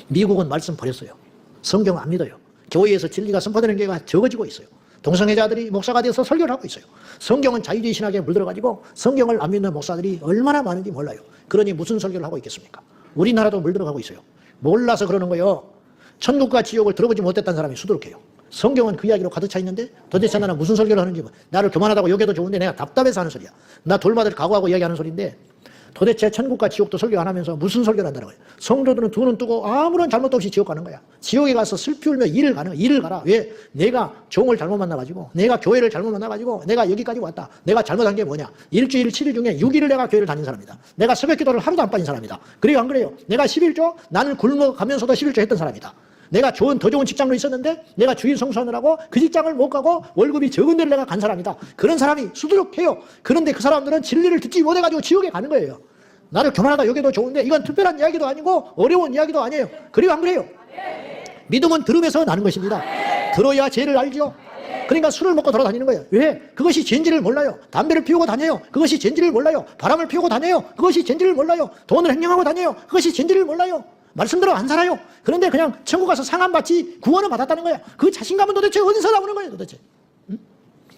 미국은 말씀 버렸어요. 성경 안 믿어요. 교회에서 진리가 선포되는 경우가 적어지고 있어요. 동성애자들이 목사가 되어서 설교를 하고 있어요. 성경은 자유주의 신학에 물들어가지고 성경을 안 믿는 목사들이 얼마나 많은지 몰라요. 그러니 무슨 설교를 하고 있겠습니까? 우리나라도 물들어가고 있어요. 몰라서 그러는 거예요. 천국과 지옥을 들어보지 못했다는 사람이 수두룩해요. 성경은 그 이야기로 가득 차 있는데 도대체 나는 무슨 설교를 하는지, 나를 교만하다고 여겨도 좋은데 내가 답답해서 하는 소리야. 나 돌받을 각오하고 이야기하는 소리인데 도대체 천국과 지옥도 설교 안 하면서 무슨 설교를 한다는 거예요. 성도들은 두 눈 뜨고 아무런 잘못도 없이 지옥 가는 거야. 지옥에 가서 슬피 울며 일을 가는 거야. 일을 가라. 왜? 내가 종을 잘못 만나가지고, 내가 교회를 잘못 만나가지고 내가 여기까지 왔다. 내가 잘못한 게 뭐냐? 일주일 7일 중에 6일을 내가 교회를 다닌 사람이다. 내가 새벽 기도를 하루도 안 빠진 사람이다. 그래요 안 그래요? 내가 11조, 나는 굶어가면서도 11조 했던 사람이다. 내가 더 좋은 직장으로 있었는데 내가 주일 성수하느라고 그 직장을 못 가고 월급이 적은 데를 내가 간 사람이다. 그런 사람이 수두룩해요. 그런데 그 사람들은 진리를 듣지 못해가지고 지옥에 가는 거예요. 나를 교만하다 여기도 좋은데 이건 특별한 이야기도 아니고 어려운 이야기도 아니에요. 그래요 안 그래요? 믿음은 들음에서 나는 것입니다. 들어야 죄를 알죠. 그러니까 술을 먹고 돌아다니는 거예요. 왜? 그것이 죄인지를 몰라요. 담배를 피우고 다녀요. 그것이 죄인지를 몰라요. 바람을 피우고 다녀요. 그것이 죄인지를 몰라요. 돈을 횡령하고 다녀요. 그것이 죄인지를 몰라요. 말씀대로 안 살아요. 그런데 그냥 천국 가서 상한 받지 구원을 받았다는 거야. 그 자신감은 도대체 어디서 나오는 거예요 도대체? 응?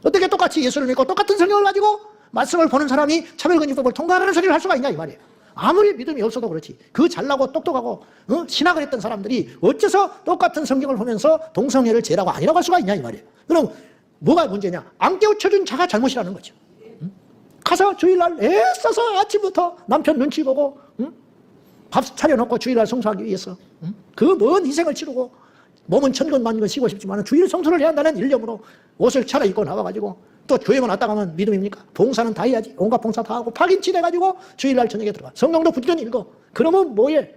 어떻게 똑같이 예수를 믿고 똑같은 성경을 가지고 말씀을 보는 사람이 차별금지법을 통과하는 소리를 할 수가 있냐 이 말이에요. 아무리 믿음이 없어도 그렇지. 그 잘나고 똑똑하고 신학을 했던 사람들이 어째서 똑같은 성경을 보면서 동성애를 죄라고 아니라고 할 수가 있냐 이 말이에요. 그럼 뭐가 문제냐? 안 깨우쳐준 자가 잘못이라는 거죠. 응? 가서 주일날 애써서 아침부터 남편 눈치 보고 밥 차려놓고 주일날 성수하기 위해서 그 먼 희생을 치르고 몸은 천근만근 쉬고 싶지만 주일 성수를 해야 한다는 일념으로 옷을 차려입고 나와가지고 또 교회만 왔다 가면 믿음입니까? 봉사는 다 해야지. 온갖 봉사 다 하고 파김치 내가지고 주일날 저녁에 들어가. 성경도 부지런히 읽어. 그러면 뭐해?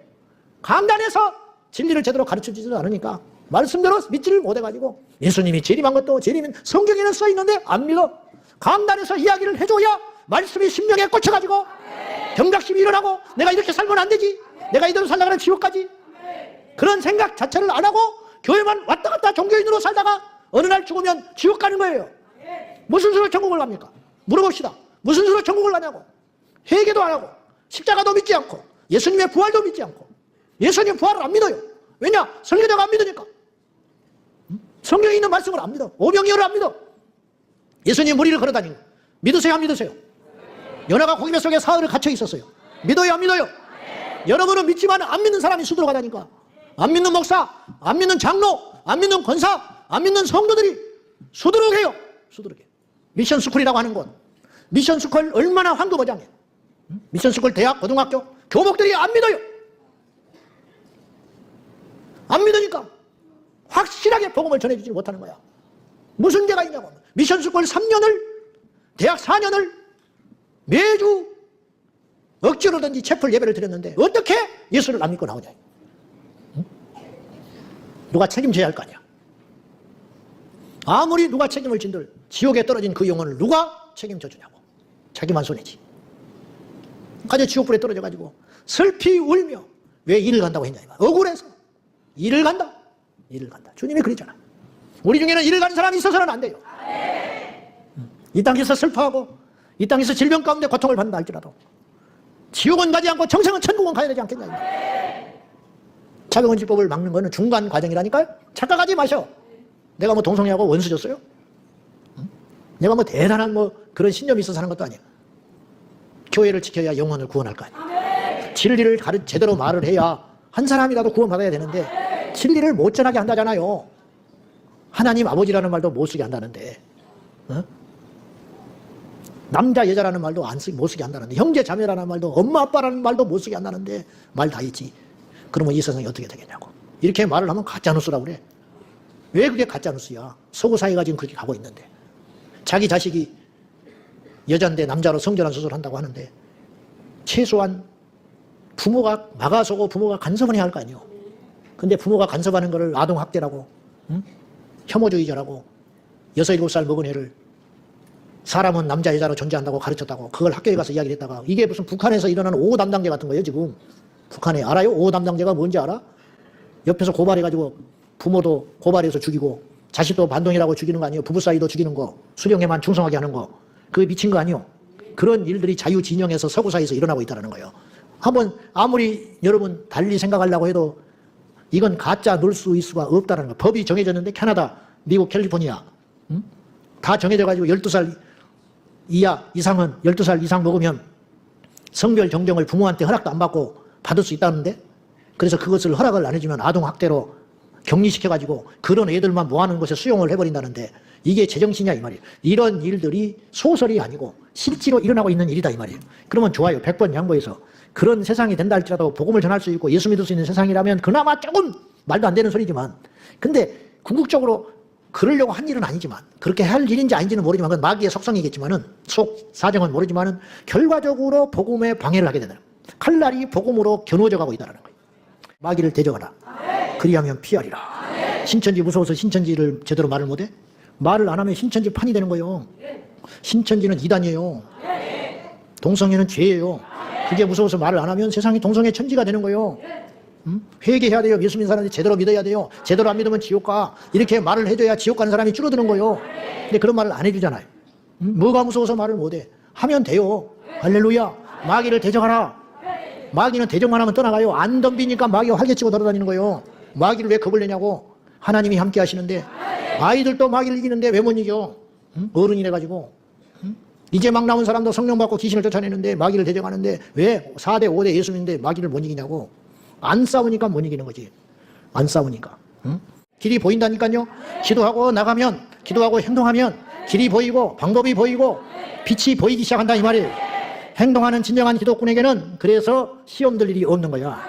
강단에서 진리를 제대로 가르쳐주지도 않으니까 말씀대로 믿지를 못해가지고 예수님이 재림한 것도 재림은 성경에는 써있는데 안 믿어. 강단에서 이야기를 해줘야 말씀이 심령에 꽂혀가지고 경각심이 일어나고 내가 이렇게 살면 안 되지. 내가 이대로 살다가는 지옥까지. 그런 생각 자체를 안 하고 교회만 왔다 갔다 종교인으로 살다가 어느 날 죽으면 지옥 가는 거예요. 무슨 수로 천국을 갑니까? 물어봅시다. 무슨 수로 천국을 가냐고. 회개도 안 하고 십자가도 믿지 않고 예수님의 부활도 믿지 않고 예수님 부활을 안 믿어요. 왜냐? 설교자가 안 믿으니까. 성경에 있는 말씀을 안 믿어. 오병이어를 안 믿어. 예수님 무리를 걸어다니고 믿으세요 안 믿으세요? 연하가 고기 뱃속에 사흘을 갇혀 있었어요. 믿어요 안 믿어요? 여러분은 믿지만 안 믿는 사람이 수두룩하다니까. 안 믿는 목사, 안 믿는 장로, 안 믿는 권사, 안 믿는 성도들이 수두룩해요. 수두룩해. 미션스쿨이라고 하는 곳. 미션스쿨 얼마나 황금어장해. 미션스쿨 대학, 고등학교, 교목들이 안 믿어요. 안 믿으니까 확실하게 복음을 전해주지 못하는 거야. 무슨 죄가 있냐고. 미션스쿨 3년을, 대학 4년을 매주 억지로든지 채플 예배를 드렸는데 어떻게 예수를 안 믿고 나오냐. 응? 누가 책임져야 할 거 아니야. 아무리 누가 책임을 진들 지옥에 떨어진 그 영혼을 누가 책임져 주냐고. 자기만 손해지. 가져 지옥불에 떨어져가지고 슬피 울며 왜 일을 간다고 했냐. 억울해서 일을 간다. 일을 간다. 주님이 그랬잖아. 우리 중에는 일을 가는 사람이 있어서는 안 돼요. 이 땅에서 슬퍼하고 이 땅에서 질병 가운데 고통을 받는다 할지라도 지옥은 가지 않고 정생은 천국은 가야 되지 않겠냐. 차별금지법을 막는 거는 중간 과정이라니까요. 착각하지 마셔. 내가 뭐 동성애하고 원수 줬어요? 내가 뭐 대단한 뭐 그런 신념이 있어서 하는 것도 아니야. 교회를 지켜야 영혼을 구원할 거 아니야. 진리를 제대로 말을 해야 한 사람이라도 구원받아야 되는데 진리를 못 전하게 한다잖아요. 하나님 아버지라는 말도 못 쓰게 한다는데 남자 여자라는 말도 못 쓰게 한다는데 형제 자매라는 말도 엄마 아빠라는 말도 못 쓰게 한다는데 말 다 있지. 그러면 이 세상이 어떻게 되겠냐고. 이렇게 말을 하면 가짜뉴스라고 그래. 왜 그게 가짜뉴스야? 서구 사회가 지금 그렇게 가고 있는데 자기 자식이 여잔데 남자로 성전환 수술을 한다고 하는데 최소한 부모가 막아서고 부모가 간섭은 해야 할 거 아니에요. 근데 부모가 간섭하는 거를 아동학대라고 혐오주의자라고 6, 7살 먹은 애를 사람은 남자 여자로 존재한다고 가르쳤다고 그걸 학교에 가서 이야기를 했다가 이게 무슨 북한에서 일어나는 5호 담당제 같은 거예요 지금. 북한에 알아요? 5호 담당제가 뭔지 알아? 옆에서 고발해가지고 부모도 고발해서 죽이고 자식도 반동이라고 죽이는 거 아니에요? 부부 사이도 죽이는 거, 수령에만 충성하게 하는 거. 그게 미친 거 아니에요? 그런 일들이 자유진영에서 서구 사회에서 일어나고 있다는 거예요. 한번 아무리 여러분 달리 생각하려고 해도 이건 가짜 넣을 수 있을 수가 없다는 거. 법이 정해졌는데 캐나다, 미국, 캘리포니아 다 정해져가지고 12살 이하 이상은 12살 이상 먹으면 성별 정정을 부모한테 허락도 안 받고 받을 수 있다는데, 그래서 그것을 허락을 안 해주면 아동학대로 격리시켜가지고 그런 애들만 모아놓은 곳에 수용을 해버린다는데, 이게 제정신이야 이 말이에요. 이런 일들이 소설이 아니고 실제로 일어나고 있는 일이다 이 말이에요. 그러면 좋아요. 100번 양보해서 그런 세상이 된다 할지라도 복음을 전할 수 있고 예수 믿을 수 있는 세상이라면 그나마 조금 말도 안 되는 소리지만, 근데 궁극적으로 그러려고 한 일은 아니지만, 그렇게 할 일인지 아닌지는 모르지만, 그건 마귀의 속성이겠지만은, 속 사정은 모르지만은 결과적으로 복음에 방해를 하게 되는, 칼날이 복음으로 겨누어져 가고 있다는 거예요. 마귀를 대적하라. 그리하면 피하리라. 신천지 무서워서 신천지를 제대로 말을 못해? 말을 안 하면 신천지 판이 되는 거예요. 신천지는 이단이에요. 동성애는 죄예요. 그게 무서워서 말을 안 하면 세상이 동성애 천지가 되는 거예요. 회개해야 돼요. 예수 믿는 사람들이 제대로 믿어야 돼요. 제대로 안 믿으면 지옥 가. 이렇게 말을 해줘야 지옥 가는 사람이 줄어드는 거예요. 근데 그런 말을 안 해주잖아요. 뭐가 무서워서 말을 못해? 하면 돼요. 할렐루야. 마귀를 대적하라. 마귀는 대적만 하면 떠나가요. 안 덤비니까 마귀가 활개치고 돌아다니는 거예요. 마귀를 왜 겁을 내냐고. 하나님이 함께 하시는데, 아이들도 마귀를 이기는데 왜 못 이겨? 어른이 돼가지고. 이제 막 나온 사람도 성령 받고 귀신을 쫓아내는데 마귀를 대적하는데 왜 4대 5대 예수 믿는데 마귀를 못 이기냐고. 안 싸우니까 못 이기는 거지. 안 싸우니까. 길이 보인다니까요. 기도하고 나가면, 기도하고 행동하면 길이 보이고 방법이 보이고 빛이 보이기 시작한다 이 말이에요. 행동하는 진정한 기독군에게는 그래서 시험 들 일이 없는 거야.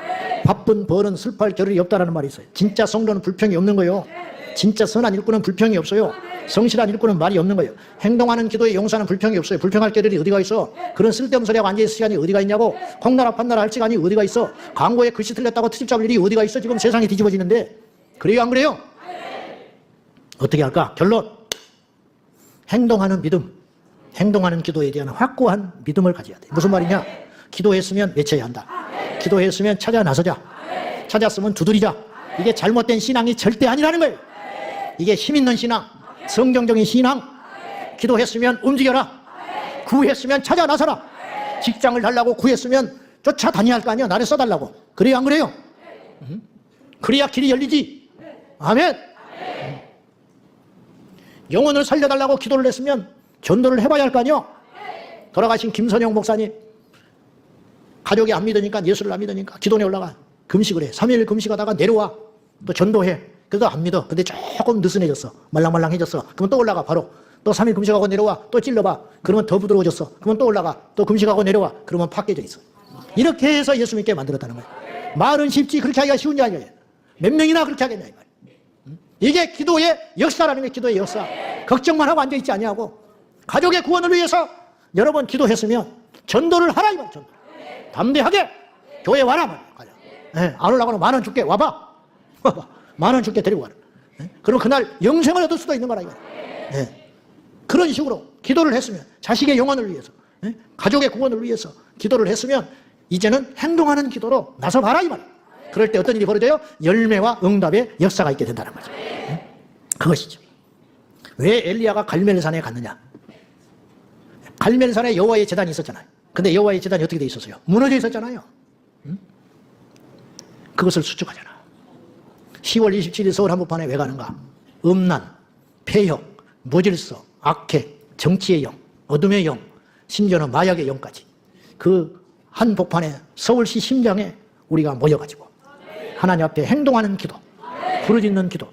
바쁜 벌은 슬퍼할 겨를이 없다라는 말이 있어요. 진짜 성도는 불평이 없는 거예요. 진짜 선한 일꾼은 불평이 없어요. 성실한 일꾼은 말이 없는 거예요. 행동하는 기도에 용사는 불평이 없어요. 불평할 겨를이 어디가 있어? 그런 쓸데없는 소리하고 앉아있을 시간이 어디가 있냐고. 콩나라 판나라 할 시간이 어디가 있어? 광고에 글씨 틀렸다고 트집 잡을 일이 어디가 있어? 지금 세상이 뒤집어지는데. 그래요 안 그래요? 어떻게 할까? 결론. 행동하는 믿음, 행동하는 기도에 대한 확고한 믿음을 가져야 돼. 무슨 말이냐? 기도했으면 외쳐야 한다. 기도했으면 찾아 나서자. 찾았으면 두드리자. 이게 잘못된 신앙이 절대 아니라는 거예요. 이게 힘있는 신앙, 성경적인 신앙. 기도했으면 움직여라. 구했으면 찾아 나서라. 직장을 달라고 구했으면 쫓아다녀야 할 거 아니야. 나를 써달라고. 그래요 안 그래요? 그래야 길이 열리지. 아멘. 영혼을 살려달라고 기도를 했으면 전도를 해봐야 할 거 아니야. 돌아가신 김선영 목사님, 가족이 안 믿으니까, 예수를 안 믿으니까 기도원에 올라가 금식을 해. 3일 금식하다가 내려와. 또 전도해. 그래도 안 믿어. 근데 조금 느슨해졌어. 말랑말랑해졌어. 그러면 또 올라가. 바로 또 3일 금식하고 내려와. 또 찔러봐. 그러면 더 부드러워졌어. 그러면 또 올라가. 또 금식하고 내려와. 그러면 팍 깨져 있어. 이렇게 해서 예수 믿게 만들었다는 거예요. 말은 쉽지 그렇게 하기가 쉬운 게 아니에요. 몇 명이나 그렇게 하겠냐 이 말이에요. 이게 기도의 역사라는 거예요. 기도의 역사. 걱정만 하고 앉아있지 아니하고 가족의 구원을 위해서 여러 번 기도했으면 전도를 하라 이 말이에요. 담대하게 교회 와라 말이에요. 네, 안 올라가면 10,000원 줄게. 와봐. 10,000원 줄게. 데리고 와라. 네? 그럼 그날 영생을 얻을 수도 있는 거라 이거예요. 네. 그런 식으로 기도를 했으면, 자식의 영혼을 위해서, 네? 가족의 구원을 위해서 기도를 했으면 이제는 행동하는 기도로 나서봐라 이 말이에요. 그럴 때 어떤 일이 벌어져요? 열매와 응답의 역사가 있게 된다는 거죠. 네? 그것이죠. 왜 엘리야가 갈멜산에 갔느냐? 갈멜산에 여호와의 제단이 있었잖아요. 근데 여호와의 제단이 어떻게 돼 있었어요? 무너져 있었잖아요. 그것을 수축하잖아. 10월 27일 서울 한복판에 왜 가는가? 음란, 폐역, 무질서, 악해, 정치의 영, 어둠의 영, 심지어는 마약의 영까지 그 한 복판에 서울시 심장에 우리가 모여가지고 하나님 앞에 행동하는 기도, 부르짖는 기도.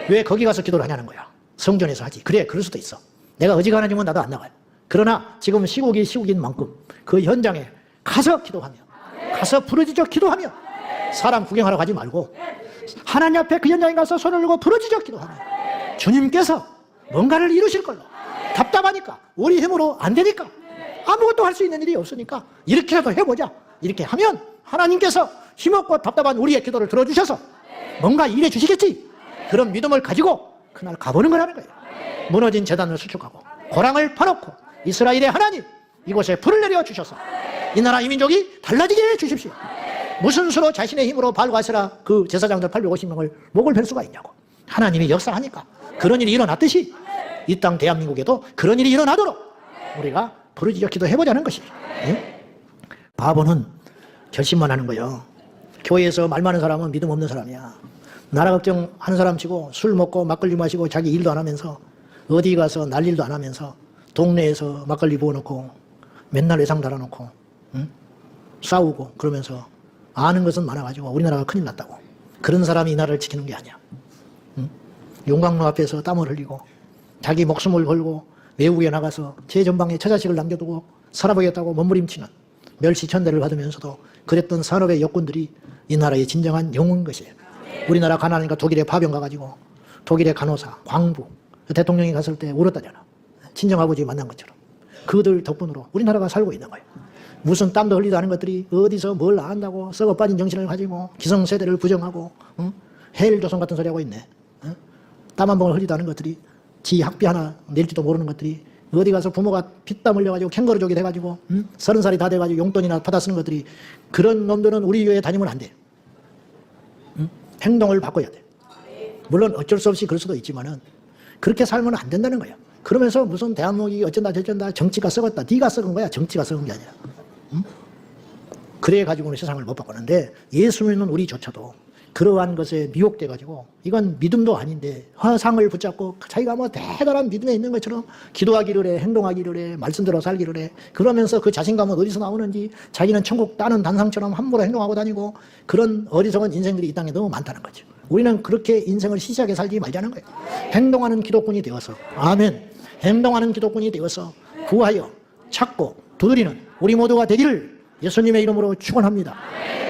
왜 거기 가서 기도를 하냐는 거야. 성전에서 하지. 그래, 그럴 수도 있어. 내가 어지간하지면 나도 안 나가요. 그러나 지금 시국인 만큼 그 현장에 가서 기도하며, 가서 부르짖어 기도하며, 사람 구경하러 가지 말고 하나님 앞에 그 현장에 가서 손을 들고 부르짖어 기도하며 주님께서 뭔가를 이루실 걸로. 답답하니까, 우리 힘으로 안 되니까, 아무것도 할 수 있는 일이 없으니까 이렇게라도 해보자. 이렇게 하면 하나님께서 힘없고 답답한 우리의 기도를 들어주셔서 뭔가 일해 주시겠지. 그런 믿음을 가지고 그날 가보는 거라는 거예요. 무너진 제단을 수축하고 고랑을 파놓고 이스라엘의 하나님, 이곳에 불을 내려 주셔서 이 나라 이 민족이 달라지게 해 주십시오. 무슨 수로 자신의 힘으로 바알과 아세라 그 제사장들 850명을 목을 벨 수가 있냐고. 하나님이 역사하니까 그런 일이 일어났듯이 이 땅 대한민국에도 그런 일이 일어나도록 우리가 부르짖어 기도해보자는 것입니다. 네? 바보는 결심만 하는 거예요. 교회에서 말 많은 사람은 믿음 없는 사람이야. 나라 걱정 하는 사람 치고 술 먹고 막걸리 마시고 자기 일도 안 하면서 어디 가서 난일도 안 하면서 동네에서 막걸리 부어놓고 맨날 외상 달아놓고 응? 싸우고 그러면서 아는 것은 많아가지고 우리나라가 큰일 났다고. 그런 사람이 이 나라를 지키는 게 아니야. 응? 용광로 앞에서 땀을 흘리고 자기 목숨을 걸고 외국에 나가서 제 전방에 처자식을 남겨두고 살아보겠다고 몸부림치는 멸시천대를 받으면서도 그랬던 산업의 여건들이 이 나라의 진정한 영웅인 것이에요. 우리나라 가난하니까 독일에 파병 가가지고 독일의 간호사, 광부 대통령이 갔을 때 울었다잖아. 친정아버지 만난 것처럼. 그들 덕분으로 우리나라가 살고 있는 거예요. 무슨 땀도 흘리도 않은 것들이 어디서 뭘 안다고 썩어 빠진 정신을 가지고 기성세대를 부정하고 해일조선 같은 소리 하고 있네. 땀 한 방울 흘리도 않은 것들이 지 학비 하나 낼지도 모르는 것들이 어디 가서 부모가 피땀 흘려가지고 캥거루족이 돼가지고 30살이 다 돼가지고 용돈이나 받아 쓰는 것들이 그런 놈들은 우리 교회에 다니면 안 돼. 행동을 바꿔야 돼. 물론 어쩔 수 없이 그럴 수도 있지만은 그렇게 살면 안 된다는 거야. 그러면서 무슨 대한민국이 어쩐다 저쩐다 정치가 썩었다. 네가 썩은 거야. 정치가 썩은 게 아니라. 그래 가지고는 세상을 못 바꾸는데 예수 믿는 우리조차도 그러한 것에 미혹돼 가지고 이건 믿음도 아닌데 화상을 붙잡고 자기가 뭐 대단한 믿음에 있는 것처럼 기도하기를 해, 행동하기를 해, 말씀대로 살기를 해. 그러면서 그 자신감은 어디서 나오는지 자기는 천국 따는 단상처럼 함부로 행동하고 다니고 그런 어리석은 인생들이 이 땅에 너무 많다는 거죠. 우리는 그렇게 인생을 시시하게 살지 말자는 거예요. 행동하는 기독군이 되어서 아멘. 행동하는 기독군이 되어서 구하여 찾고 두드리는 우리 모두가 되기를 예수님의 이름으로 축원합니다.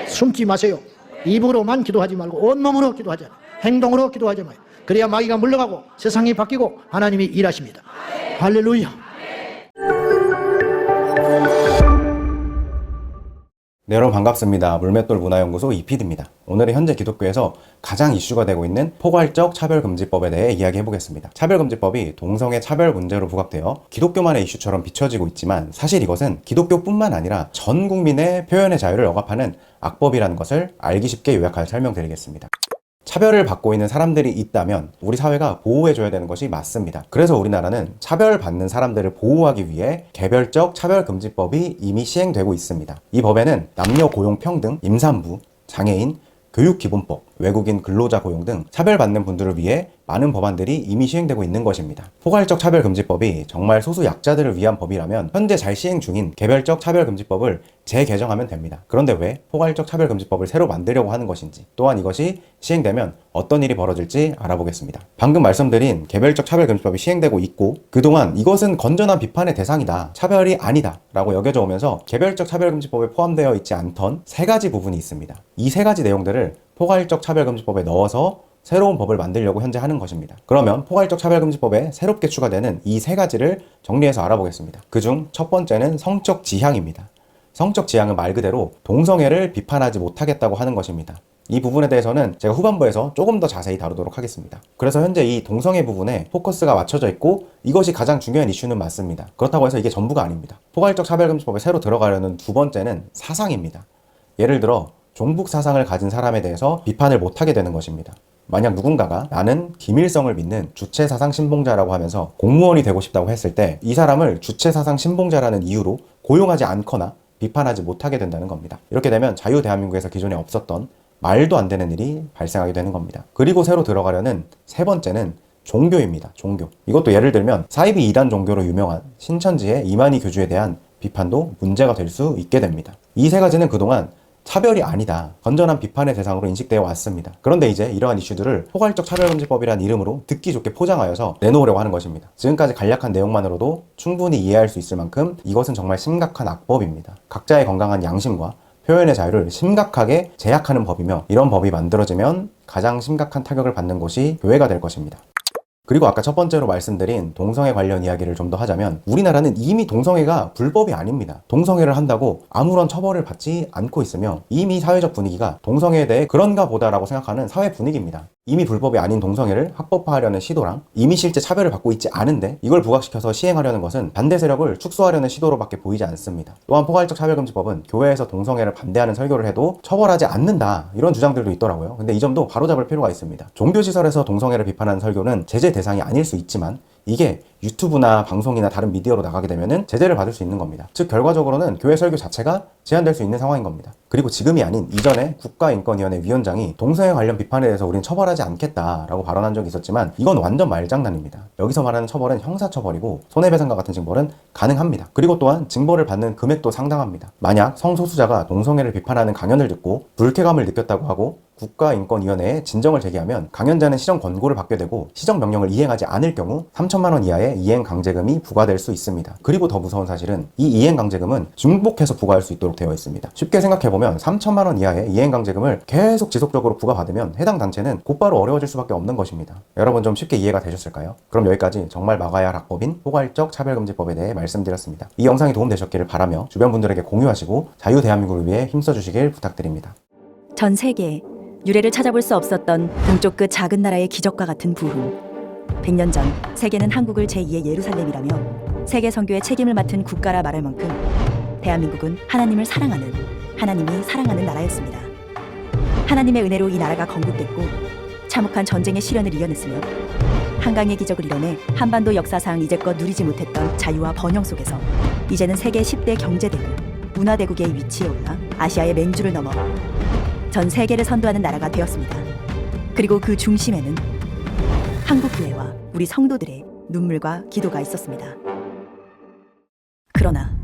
숨지 마세요. 입으로만 기도하지 말고 온몸으로 기도하자. 행동으로 기도하지 마요. 그래야 마귀가 물러가고 세상이 바뀌고 하나님이 일하십니다. 할렐루야. 네, 여러분 반갑습니다. 물맷돌 문화연구소 이피디입니다. 오늘은 현재 기독교에서 가장 이슈가 되고 있는 포괄적 차별금지법에 대해 이야기해보겠습니다. 차별금지법이 동성애 차별 문제로 부각되어 기독교만의 이슈처럼 비춰지고 있지만 사실 이것은 기독교뿐만 아니라 전 국민의 표현의 자유를 억압하는 악법이라는 것을 알기 쉽게 요약하여 설명드리겠습니다. 차별을 받고 있는 사람들이 있다면 우리 사회가 보호해줘야 되는 것이 맞습니다. 그래서 우리나라는 차별받는 사람들을 보호하기 위해 개별적 차별금지법이 이미 시행되고 있습니다. 이 법에는 남녀 고용 평등, 임산부, 장애인, 교육기본법, 외국인 근로자 고용 등 차별받는 분들을 위해 많은 법안들이 이미 시행되고 있는 것입니다. 포괄적 차별금지법이 정말 소수 약자들을 위한 법이라면 현재 잘 시행 중인 개별적 차별금지법을 재개정하면 됩니다. 그런데 왜 포괄적 차별금지법을 새로 만들려고 하는 것인지, 또한 이것이 시행되면 어떤 일이 벌어질지 알아보겠습니다. 방금 말씀드린 개별적 차별금지법이 시행되고 있고 그동안 이것은 건전한 비판의 대상이다, 차별이 아니다 라고 여겨져 오면서 개별적 차별금지법에 포함되어 있지 않던 세 가지 부분이 있습니다. 이 세 가지 내용들을 포괄적 차별금지법에 넣어서 새로운 법을 만들려고 현재 하는 것입니다. 그러면 포괄적 차별금지법에 새롭게 추가되는 이 세 가지를 정리해서 알아보겠습니다. 그중 첫 번째는 성적 지향입니다. 성적 지향은 말 그대로 동성애를 비판하지 못하겠다고 하는 것입니다. 이 부분에 대해서는 제가 후반부에서 조금 더 자세히 다루도록 하겠습니다. 그래서 현재 이 동성애 부분에 포커스가 맞춰져 있고 이것이 가장 중요한 이슈는 맞습니다. 그렇다고 해서 이게 전부가 아닙니다. 포괄적 차별금지법에 새로 들어가려는 두 번째는 사상입니다. 예를 들어 종북 사상을 가진 사람에 대해서 비판을 못하게 되는 것입니다. 만약 누군가가 나는 김일성을 믿는 주체사상 신봉자라고 하면서 공무원이 되고 싶다고 했을 때 이 사람을 주체사상 신봉자라는 이유로 고용하지 않거나 비판하지 못하게 된다는 겁니다. 이렇게 되면 자유대한민국에서 기존에 없었던 말도 안 되는 일이 발생하게 되는 겁니다. 그리고 새로 들어가려는 세 번째는 종교입니다. 종교. 이것도 예를 들면 사이비 이단 종교로 유명한 신천지의 이만희 교주에 대한 비판도 문제가 될 수 있게 됩니다. 이 세 가지는 그동안 차별이 아니다, 건전한 비판의 대상으로 인식되어 왔습니다. 그런데 이제 이러한 이슈들을 포괄적 차별금지법이라는 이름으로 듣기 좋게 포장하여서 내놓으려고 하는 것입니다. 지금까지 간략한 내용만으로도 충분히 이해할 수 있을 만큼 이것은 정말 심각한 악법입니다. 각자의 건강한 양심과 표현의 자유를 심각하게 제약하는 법이며 이런 법이 만들어지면 가장 심각한 타격을 받는 곳이 교회가 될 것입니다. 그리고 아까 첫 번째로 말씀드린 동성애 관련 이야기를 좀 더 하자면 우리나라는 이미 동성애가 불법이 아닙니다. 동성애를 한다고 아무런 처벌을 받지 않고 있으며 이미 사회적 분위기가 동성애에 대해 그런가 보다라고 생각하는 사회 분위기입니다. 이미 불법이 아닌 동성애를 합법화하려는 시도랑 이미 실제 차별을 받고 있지 않은데 이걸 부각시켜서 시행하려는 것은 반대 세력을 축소하려는 시도로밖에 보이지 않습니다. 또한 포괄적 차별금지법은 교회에서 동성애를 반대하는 설교를 해도 처벌하지 않는다, 이런 주장들도 있더라고요. 근데 이 점도 바로잡을 필요가 있습니다. 종교시설에서 동성애를 비판하는 설교는 제재 대상이 아닐 수 있지만 이게 유튜브나 방송이나 다른 미디어로 나가게 되면은 제재를 받을 수 있는 겁니다. 즉 결과적으로는 교회 설교 자체가 제한될 수 있는 상황인 겁니다. 그리고 지금이 아닌 이전에 국가인권위원회 위원장이 동성애 관련 비판에 대해서 우리는 처벌하지 않겠다라고 발언한 적이 있었지만 이건 완전 말장난입니다. 여기서 말하는 처벌은 형사처벌이고 손해배상과 같은 징벌은 가능합니다. 그리고 또한 징벌을 받는 금액도 상당합니다. 만약 성소수자가 동성애를 비판하는 강연을 듣고 불쾌감을 느꼈다고 하고 국가인권위원회에 진정을 제기하면 강연자는 시정 권고를 받게 되고 시정 명령을 이행하지 않을 경우 3천만 원 이하의 이행 강제금이 부과될 수 있습니다. 그리고 더 무서운 사실은 이 이행 강제금은 중복해서 부과할 수 있도록 되어 있습니다. 쉽게 생각해보면 3천만 원 이하의 이행 강제금을 계속 지속적으로 부과받으면 해당 단체는 곧바로 어려워질 수밖에 없는 것입니다. 여러분 좀 쉽게 이해가 되셨을까요? 그럼 여기까지 정말 막아야 할 악법인 포괄적 차별금지법에 대해 말씀드렸습니다. 이 영상이 도움되셨기를 바라며 주변 분들에게 공유하시고 자유 대한민국을 위해 힘써주시길 부탁드립니다. 전 세계에 유례를 찾아볼 수 없었던 동쪽 끝 작은 나라의 기적과 같은 부흥. 100년 전 세계는 한국을 제2의 예루살렘이라며 세계 선교의 책임을 맡은 국가라 말할 만큼 대한민국은 하나님을 사랑하는, 하나님이 사랑하는 나라였습니다. 하나님의 은혜로 이 나라가 건국됐고 참혹한 전쟁의 시련을 이겨냈으며 한강의 기적을 이뤄내 한반도 역사상 이제껏 누리지 못했던 자유와 번영 속에서 이제는 세계 10대 경제대국, 문화대국의 위치에 올라 아시아의 맹주를 넘어 전 세계를 선도하는 나라가 되었습니다. 그리고 그 중심에는 한국교회와 우리 성도들의 눈물과 기도가 있었습니다. 그러나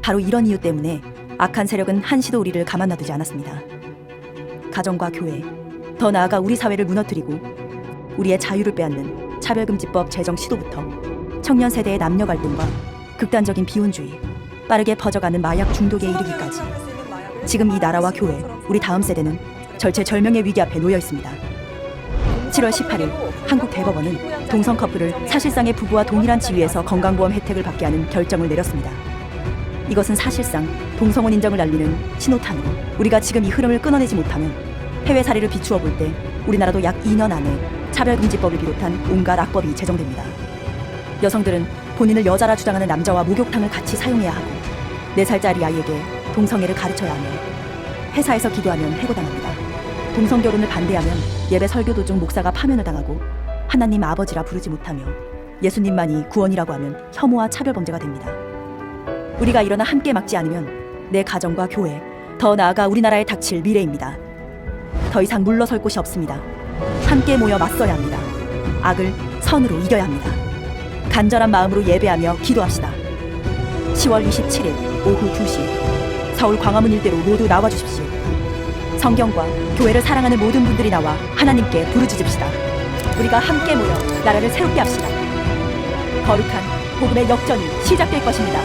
바로 이런 이유 때문에 악한 세력은 한시도 우리를 가만 놔두지 않았습니다. 가정과 교회, 더 나아가 우리 사회를 무너뜨리고 우리의 자유를 빼앗는 차별금지법 제정 시도부터 청년 세대의 남녀 갈등과 극단적인 비혼주의, 빠르게 퍼져가는 마약 중독에 이르기까지 지금 이 나라와 교회, 우리 다음 세대는 절체절명의 위기 앞에 놓여 있습니다. 7월 18일 한국 대법원은 동성 커플을 사실상의 부부와 동일한 지위에서 건강보험 혜택을 받게 하는 결정을 내렸습니다. 이것은 사실상 동성혼 인정을 알리는 신호탄으로 우리가 지금 이 흐름을 끊어내지 못하면 해외 사례를 비추어 볼 때 우리나라도 약 2년 안에 차별금지법을 비롯한 온갖 악법이 제정됩니다. 여성들은 본인을 여자라 주장하는 남자와 목욕탕을 같이 사용해야 하고 4살짜리 아이에게 동성애를 가르쳐야 하며 회사에서 기도하면 해고당합니다. 동성결혼을 반대하면 예배 설교 도중 목사가 파면을 당하고 하나님 아버지라 부르지 못하며 예수님만이 구원이라고 하면 혐오와 차별범죄가 됩니다. 우리가 일어나 함께 막지 않으면 내 가정과 교회, 더 나아가 우리나라에 닥칠 미래입니다. 더 이상 물러설 곳이 없습니다. 함께 모여 맞서야 합니다. 악을 선으로 이겨야 합니다. 간절한 마음으로 예배하며 기도합시다. 10월 27일 오후 2시 서울 광화문 일대로 모두 나와주십시오. 성경과 교회를 사랑하는 모든 분들이 나와 하나님께 부르짖읍시다. 우리가 함께 모여 나라를 새롭게 합시다. 거룩한 복음의 역전이 시작될 것입니다.